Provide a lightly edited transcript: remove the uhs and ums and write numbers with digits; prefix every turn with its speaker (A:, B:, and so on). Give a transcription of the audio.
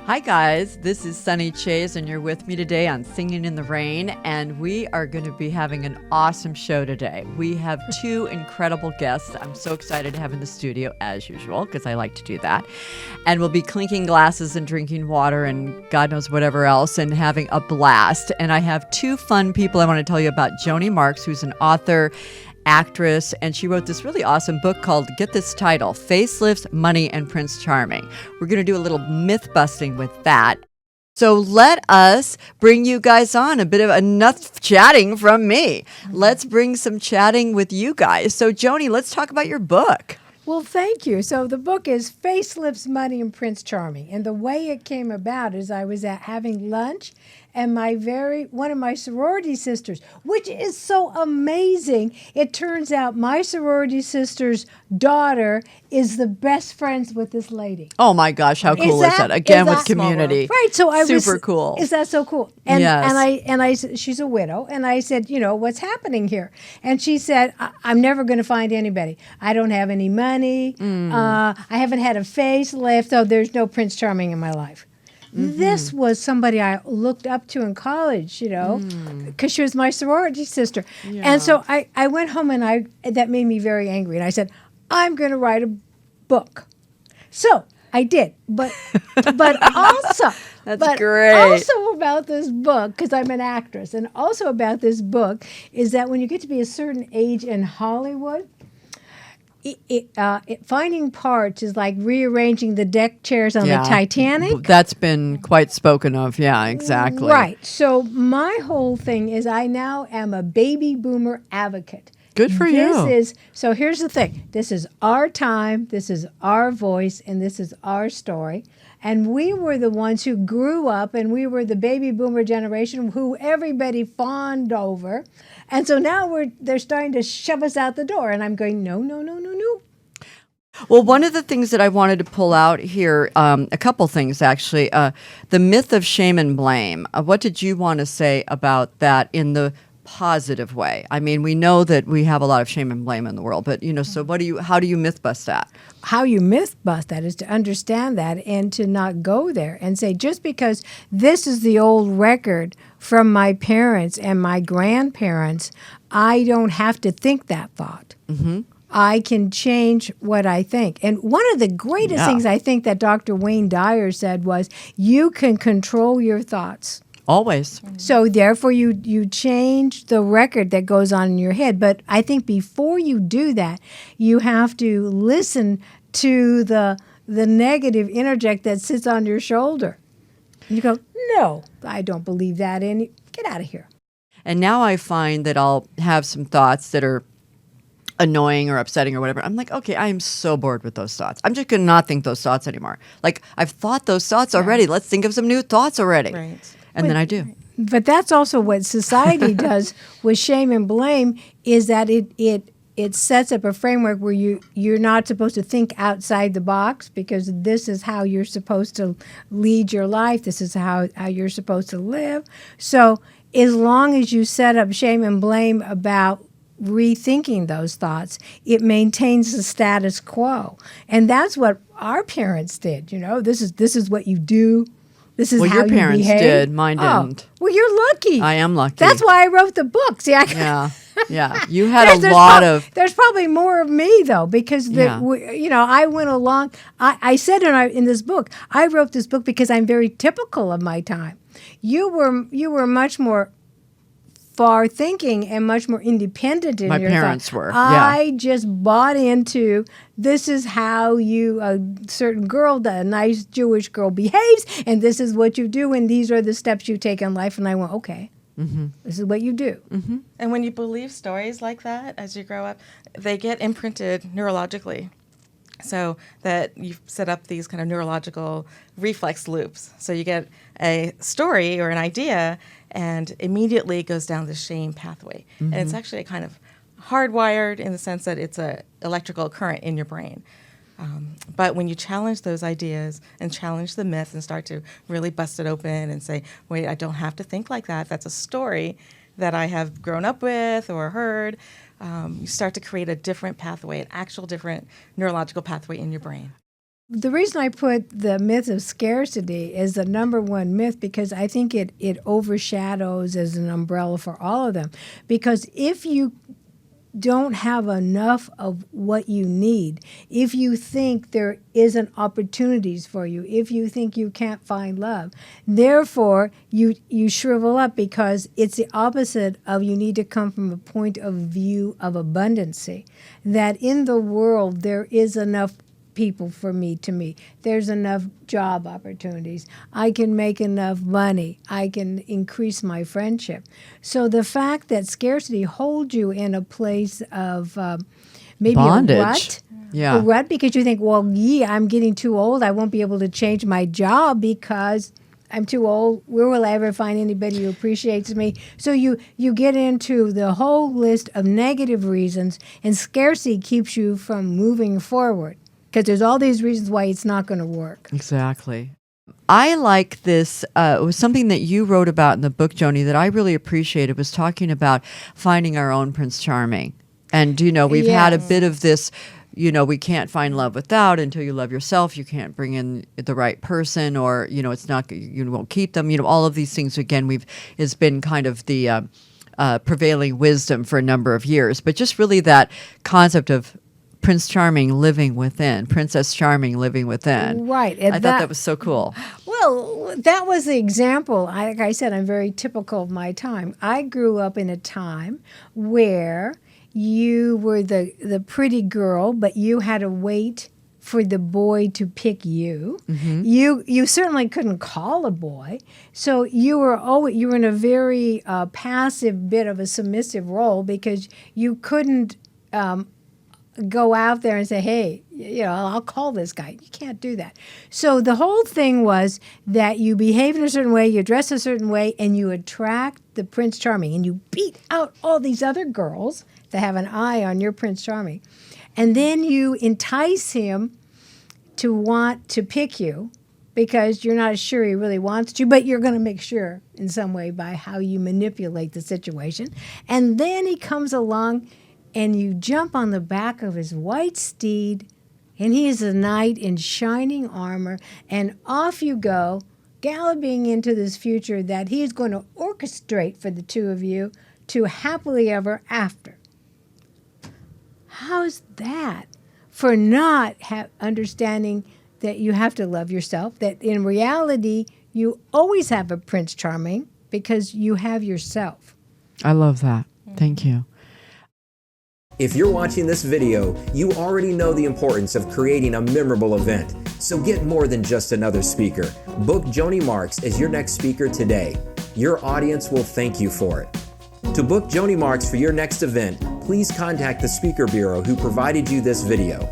A: Hi guys, this is Sunny Chase and you're with me today on Singing in the Rain, and we are going to be having an awesome show today. We have two incredible guests I'm so excited to have in the studio as usual because I like to do that. And we'll be clinking glasses and drinking water and God knows whatever else and having a blast. And I have two fun people I want to tell you about. Joni Marks, who's an author, actress, and she wrote this really awesome book called, get this title, Facelifts, Money, and Prince Charming. We're going to do a little myth busting with that. So let us bring you guys on. A bit of enough chatting from me. Let's bring some chatting with you guys. So Joni, let's talk about your book.
B: Well, thank you. So the book is Facelifts, Money, and Prince Charming. And the way it came about is I was having lunch, and one of my sorority sisters, which is so amazing. It turns out my sorority sister's daughter is the best friends with this lady.
A: Oh my gosh, how cool is that? Again, with community.
B: Right. So I was
A: super cool.
B: Is that so cool? And
A: yes.
B: and I said, she's a widow, and I said, what's happening here? And she said, I'm never going to find anybody. I don't have any money. I haven't had a facelift. So there's no Prince Charming in my life. Mm-hmm. This was somebody I looked up to in college, because she was my sorority sister. Yeah. And so I went home, and that made me very angry. And I said, I'm going to write a book. So I did, but also
A: that's great.
B: Also about this book, because I'm an actress, and also about this book is that when you get to be a certain age in Hollywood, finding parts is like rearranging the deck chairs on the Titanic.
A: That's been quite spoken of. Yeah, exactly.
B: Right. So my whole thing is I now am a baby boomer advocate.
A: Good for you.
B: So here's the thing. This is our time, this is our voice, and this is our story. And we were the ones who grew up, and we were the baby boomer generation who everybody fawned over. And so now they're starting to shove us out the door. And I'm going, no.
A: Well, one of the things that I wanted to pull out here, a couple things actually, the myth of shame and blame. What did you want to say about that in the positive way? I mean, we know that we have a lot of shame and blame in the world, but so how do you myth bust that?
B: How you myth bust that is to understand that and to not go there and say, just because this is the old record from my parents and my grandparents, I don't have to think that thought. Mm-hmm. I can change what I think. And one of the greatest things I think that Dr. Wayne Dyer said was, you can control your thoughts.
A: Always.
B: So therefore you change the record that goes on in your head. But I think before you do that, you have to listen to the negative interject that sits on your shoulder. And you go, no, I don't believe that, and get out of here.
A: And now I find that I'll have some thoughts that are annoying or upsetting or whatever. I'm like, okay, I am so bored with those thoughts. I'm just going to not think those thoughts anymore. Like, I've thought those thoughts already. Let's think of some new thoughts already.
C: Right.
A: And then I do.
B: But that's also what society does with shame and blame, is that it sets up a framework where you're not supposed to think outside the box, because this is how you're supposed to lead your life. This is how you're supposed to live. So as long as you set up shame and blame about rethinking those thoughts, it maintains the status quo. And that's what our parents did. This is what you do. This is how
A: your parents
B: you behave.
A: did. Mine didn't.
B: Well, you're lucky.
A: I am lucky.
B: That's why I wrote the book. See,
A: yeah. You had a lot of.
B: There's probably more of me though, because I went along. I said in this book, I wrote this book because I'm very typical of my time. You were much more far thinking and much more independent in your thoughts.
A: My parents were.
B: I just bought into, this is how a certain girl, a nice Jewish girl, behaves, and this is what you do, and these are the steps you take in life. And I went, okay, this is what you do.
C: Mm-hmm. And when you believe stories like that as you grow up, they get imprinted neurologically. So that you've set up these kind of neurological reflex loops. So you get a story or an idea, and immediately it goes down the shame pathway. Mm-hmm. And it's actually a kind of hardwired in the sense that it's an electrical current in your brain. But when you challenge those ideas and challenge the myth and start to really bust it open and say, wait, I don't have to think like that. That's a story. that I have grown up with or heard. You start to create a different pathway, an actual different neurological pathway in your brain.
B: The reason I put the myth of scarcity as the number one myth, because I think it overshadows as an umbrella for all of them. Because if you don't have enough of what you need, if you think there isn't opportunities for you, if you think you can't find love, therefore you shrivel up, because it's the opposite of you need to come from a point of view of abundancy, that in the world there is enough people for me to meet. There's enough job opportunities. I can make enough money. I can increase my friendship. So the fact that scarcity holds you in a place of maybe
A: Bondage.
B: a rut,
A: Yeah.
B: a rut, because you think, well, I'm getting too old. I won't be able to change my job because I'm too old. Where will I ever find anybody who appreciates me? So you get into the whole list of negative reasons, and scarcity keeps you from moving forward, because there's all these reasons why it's not going to work.
A: Exactly. I like this. It was something that you wrote about in the book, Joni, that I really appreciated, was talking about finding our own Prince Charming. And, we've had a bit of this, we can't find love without. Until you love yourself, you can't bring in the right person, or, it's not, you won't keep them. All of these things, again, has been kind of the prevailing wisdom for a number of years. But just really that concept of Prince Charming living within, Princess Charming living within.
B: Right.
A: I thought that was so cool.
B: Well, that was the example. Like I said, I'm very typical of my time. I grew up in a time where you were the pretty girl, but you had to wait for the boy to pick you. Mm-hmm. You certainly couldn't call a boy, so you were in a very passive, bit of a submissive role, because you couldn't go out there and say, hey, I'll call this guy. You can't do that. So the whole thing was that you behave in a certain way, you dress a certain way, and you attract the Prince Charming, and you beat out all these other girls that have an eye on your Prince Charming. And then you entice him to want to pick you, because you're not sure he really wants to, but you're going to make sure in some way by how you manipulate the situation. And then he comes along, and you jump on the back of his white steed, and he is a knight in shining armor, and off you go, galloping into this future that he is going to orchestrate for the two of you to happily ever after. How's that for not understanding that you have to love yourself, that in reality you always have a Prince Charming because you have yourself?
A: I love that. Thank you.
D: If you're watching this video, you already know the importance of creating a memorable event. So get more than just another speaker. Book Joni Marks as your next speaker today. Your audience will thank you for it. To book Joni Marks for your next event, please contact the Speaker Bureau who provided you this video.